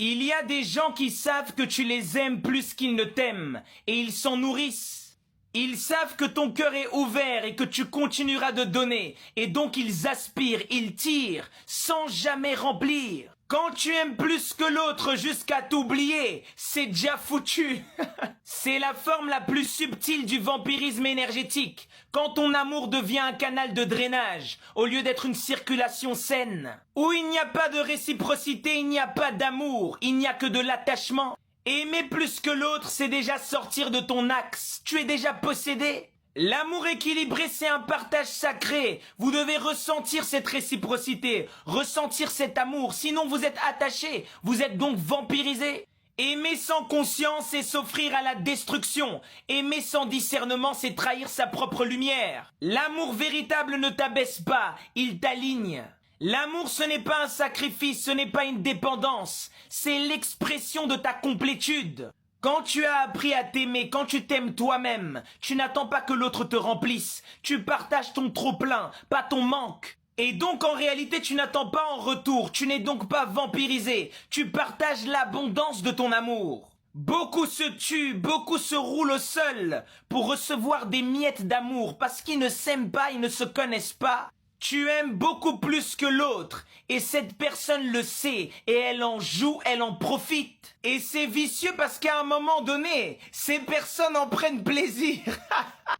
Il y a des gens qui savent que tu les aimes plus qu'ils ne t'aiment, et ils s'en nourrissent. Ils savent que ton cœur est ouvert et que tu continueras de donner, et donc ils aspirent, ils tirent, sans jamais remplir. Quand tu aimes plus que l'autre jusqu'à t'oublier, c'est déjà foutu. C'est la forme la plus subtile du vampirisme énergétique, quand ton amour devient un canal de drainage, au lieu d'être une circulation saine. Où il n'y a pas de réciprocité, il n'y a pas d'amour, il n'y a que de l'attachement. Aimer plus que l'autre, c'est déjà sortir de ton axe, tu es déjà possédé. L'amour équilibré, c'est un partage sacré. Vous devez ressentir cette réciprocité, ressentir cet amour, sinon vous êtes attaché, vous êtes donc vampirisé. Aimer sans conscience, c'est s'offrir à la destruction. Aimer sans discernement, c'est trahir sa propre lumière. L'amour véritable ne t'abaisse pas, il t'aligne. L'amour, ce n'est pas un sacrifice, ce n'est pas une dépendance, c'est l'expression de ta complétude. Quand tu as appris à t'aimer, quand tu t'aimes toi-même, tu n'attends pas que l'autre te remplisse. Tu partages ton trop-plein, pas ton manque. Et donc en réalité, tu n'attends pas en retour, tu n'es donc pas vampirisé. Tu partages l'abondance de ton amour. Beaucoup se tuent, beaucoup se roulent au sol pour recevoir des miettes d'amour parce qu'ils ne s'aiment pas, ils ne se connaissent pas. Tu aimes beaucoup plus que l'autre, et cette personne le sait, et elle en joue, elle en profite. Et c'est vicieux parce qu'à un moment donné, ces personnes en prennent plaisir.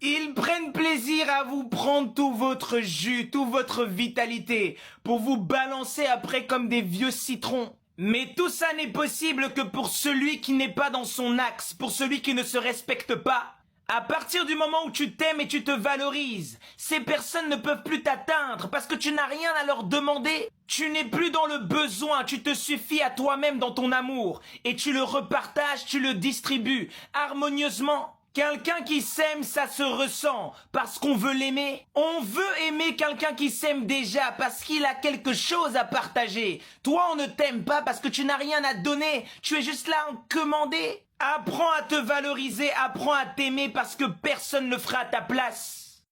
Ils prennent plaisir à vous prendre tout votre jus, toute votre vitalité, pour vous balancer après comme des vieux citrons. Mais tout ça n'est possible que pour celui qui n'est pas dans son axe, pour celui qui ne se respecte pas. À partir du moment où tu t'aimes et tu te valorises, ces personnes ne peuvent plus t'atteindre parce que tu n'as rien à leur demander. Tu n'es plus dans le besoin, tu te suffis à toi-même dans ton amour et tu le repartages, tu le distribues harmonieusement. Quelqu'un qui s'aime, ça se ressent parce qu'on veut l'aimer. On veut aimer quelqu'un qui s'aime déjà parce qu'il a quelque chose à partager. Toi, on ne t'aime pas parce que tu n'as rien à donner. Tu es juste là à en commander. Apprends à te valoriser, apprends à t'aimer parce que personne ne le fera à ta place.